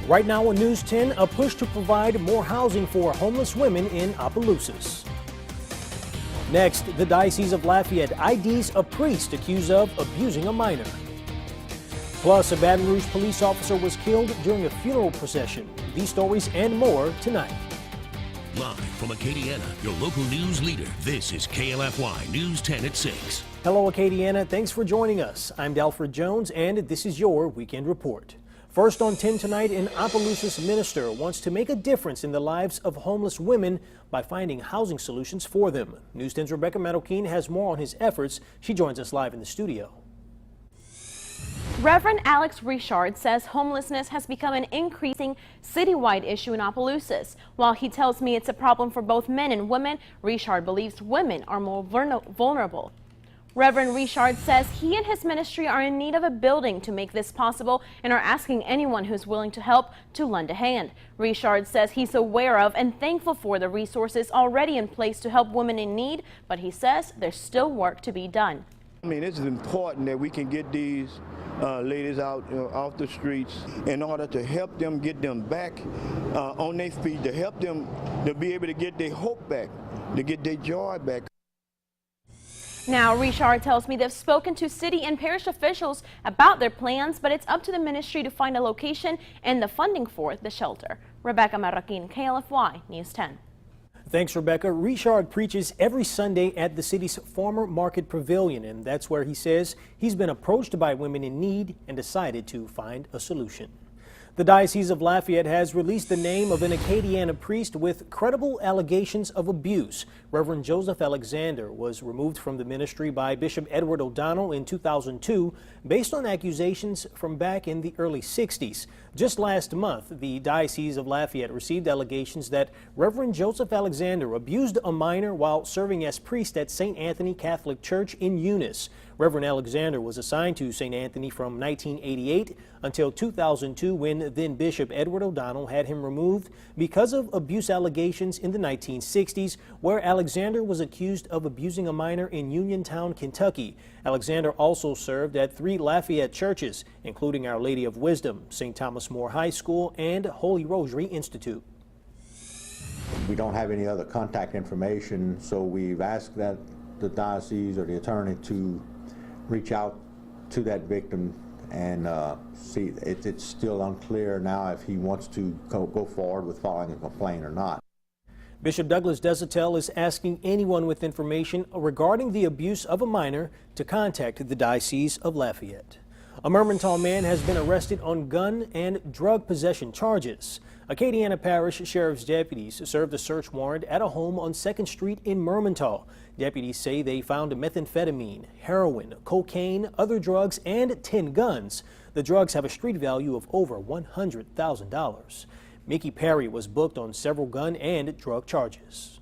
Right now on News 10, a push to provide more housing for homeless women in Opelousas. Next, the Diocese of Lafayette IDs a priest accused of abusing a minor. Plus, a Baton Rouge police officer was killed during a funeral procession. These stories and more tonight. Live from Acadiana, your local news leader, this is KLFY News 10 at 6. Hello, Acadiana. Thanks for joining us. I'm Dalford Jones, and this is your Weekend Report. First on 10 tonight, an Opelousas minister wants to make a difference in the lives of homeless women by finding housing solutions for them. News 10's Rebecca Meadowkeen has more on his efforts. She joins us live in the studio. Reverend Alex Richard says homelessness has become an increasing citywide issue in Opelousas. While he tells me it's a problem for both men and women, Richard believes women are more vulnerable. Reverend Richard says he and his ministry are in need of a building to make this possible and are asking anyone who's willing to help to lend a hand. Richard says he's aware of and thankful for the resources already in place to help women in need, but he says there's still work to be done. I mean, it's important that we can get these ladies out off the streets in order to help them get them back on their feet, to help them to be able to get their hope back, to get their joy back. Now, Richard tells me they've spoken to city and parish officials about their plans, but it's up to the ministry to find a location and the funding for the shelter. Rebecca Meadowkeen, KLFY News 10. Thanks, Rebecca. Richard preaches every Sunday at the city's Farmer Market Pavilion, and that's where he says he's been approached by women in need and decided to find a solution. The Diocese of Lafayette has released the name of an Acadiana priest with credible allegations of abuse. Reverend Joseph Alexander was removed from the ministry by Bishop Edward O'Donnell in 2002 based on accusations from back in the early 60s. Just last month, the Diocese of Lafayette received allegations that Reverend Joseph Alexander abused a minor while serving as priest at St. Anthony Catholic Church in Eunice. Reverend Alexander was assigned to St. Anthony from 1988 until 2002 when then Bishop Edward O'Donnell had him removed because of abuse allegations in the 1960s, where Alexander was accused of abusing a minor in Uniontown, Kentucky. Alexander also served at 3 Lafayette churches, including Our Lady of Wisdom, St. Thomas More High School, and Holy Rosary Institute. We don't have any other contact information, so we've asked that the diocese or the attorney to reach out to that victim and see. It's still unclear now if he wants to go forward with filing a complaint or not. Bishop Douglas Desautels is asking anyone with information regarding the abuse of a minor to contact the Diocese of Lafayette. A Mermentau man has been arrested on gun and drug possession charges. Acadiana Parish Sheriff's deputies served a search warrant at a home on 2nd Street in Mermentau. Deputies say they found methamphetamine, heroin, cocaine, other drugs, and 10 guns. The drugs have a street value of over $100,000. Mickey Perry was booked on several gun and drug charges.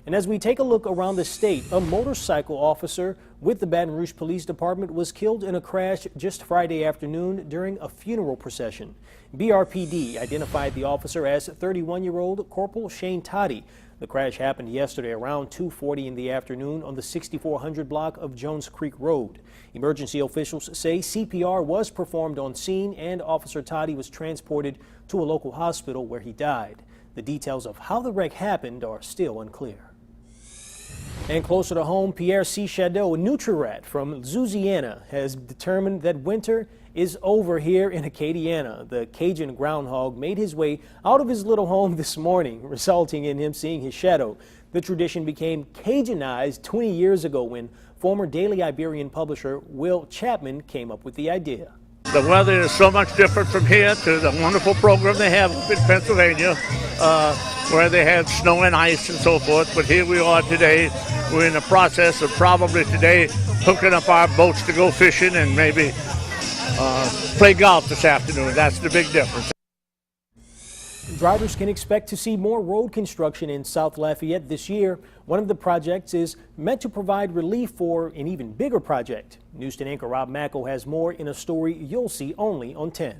And as we take a look around the state, a motorcycle officer with the Baton Rouge Police Department was killed in a crash just Friday afternoon during a funeral procession. BRPD identified the officer as 31-year-old Corporal Shane Toddy. The crash happened yesterday around 2:40 in the afternoon on the 6400 block of Jones Creek Road. Emergency officials say CPR was performed on scene and Officer Toddy was transported to a local hospital where he died. The details of how the wreck happened are still unclear. And closer to home, Pierre C. Shadow, a Nutrirat from Louisiana, has determined that winter is over here in Acadiana. The Cajun groundhog made his way out of his little home this morning, resulting in him seeing his shadow. The tradition became Cajunized 20 years ago when former Daily Iberian publisher Will Chapman came up with the idea. The weather is so much different from here to the wonderful program they have up in Pennsylvania, where they have snow and ice and so forth. But here we are today. We're in the process of probably today hooking up our boats to go fishing and maybe play golf this afternoon. That's the big difference. Drivers can expect to see more road construction in South Lafayette this year. One of the projects is meant to provide relief for an even bigger project. News 10 anchor Rob Macko has more in a story you'll see only on 10.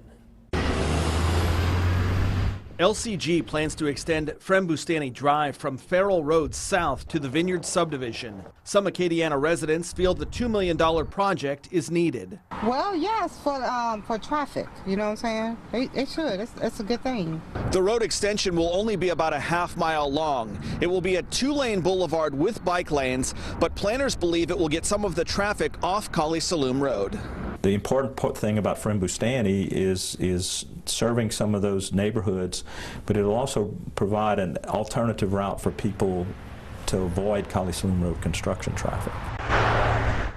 LCG plans to extend Frembustani Drive from Farrell Road south to the Vineyard subdivision. Some Acadiana residents feel the $2 million project is needed. Well, yes, for traffic, you know what I'm saying? It should. It's a good thing. The road extension will only be about a half-mile long. It will be a two-lane boulevard with bike lanes, but planners believe it will get some of the traffic off Kali Saloom Road. The important thing about Frembustani is serving some of those neighborhoods, but it'll also provide an alternative route for people to avoid Kali Saloom Road construction traffic.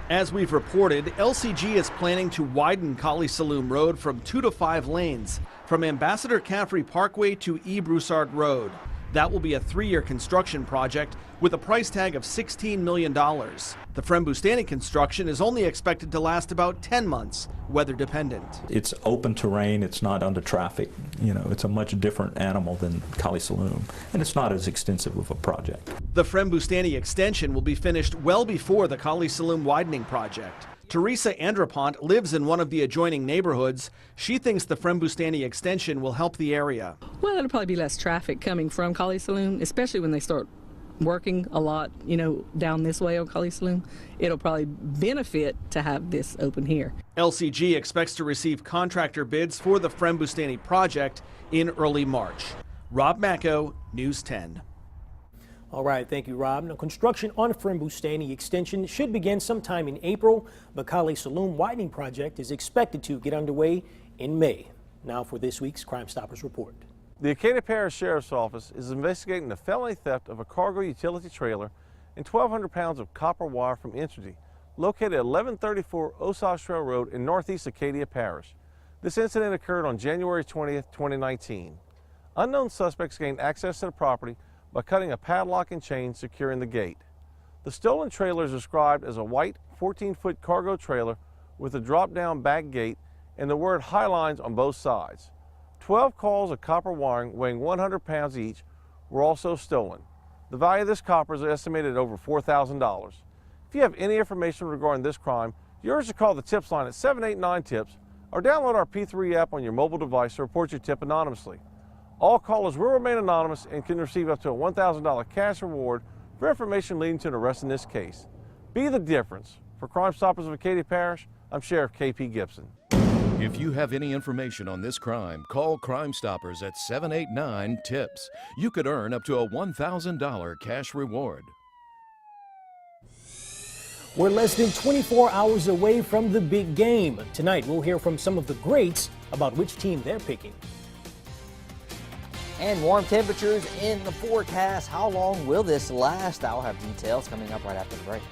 As we've reported, LCG is planning to widen Kali Saloom Road from 2 to 5 lanes from Ambassador Caffrey Parkway to E. Broussard Road. That will be a 3-year construction project with a price tag of $16 million. The Frembustani construction is only expected to last about 10 months, weather dependent. It's open terrain, it's not under traffic. You know, it's a much different animal than Kali Saloom, and it's not as extensive of a project. The Frembustani extension will be finished well before the Kali Saloom widening project. Teresa Andrapont lives in one of the adjoining neighborhoods. She thinks the Frembustani extension will help the area. Well, it'll probably be less traffic coming from Kali Saloom, especially when they start working a lot, you know, down this way on Kali Saloom. It'll probably benefit to have this open here. LCG expects to receive contractor bids for the Frembustani project in early March. Rob Macco, News 10. All right, thank you, Rob. Now, construction on Frembustani extension should begin sometime in April. The Kali Saloom widening project is expected to get underway in May. Now for this week's Crime Stoppers report. The Acadia Parish Sheriff's Office is investigating the felony theft of a cargo utility trailer and 1,200 pounds of copper wire from Entergy, located at 1134 Osage Trail Road in northeast Acadia Parish. This incident occurred on January 20th, 2019. Unknown suspects gained access to the property by cutting a padlock and chain securing the gate. The stolen trailer is described as a white 14-foot cargo trailer with a drop-down back gate and the word Highlines on both sides. 12 coils of copper wiring weighing 100 pounds each were also stolen. The value of this copper is estimated at over $4,000. If you have any information regarding this crime, you're urged to call the TIPS line at 789-TIPS or download our P3 app on your mobile device to report your tip anonymously. All callers will remain anonymous and can receive up to a $1,000 cash reward for information leading to an arrest in this case. Be the difference. For Crime Stoppers of Acadia Parish, I'm Sheriff KP Gibson. If you have any information on this crime, call Crime Stoppers at 789-TIPS. You could earn up to a $1,000 cash reward. We're less than 24 hours away from the big game. Tonight, we'll hear from some of the greats about which team they're picking. And warm temperatures in the forecast. How long will this last? I'll have details coming up right after the break.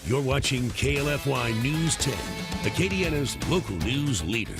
You're watching KLFY News 10, Acadiana's local news leader.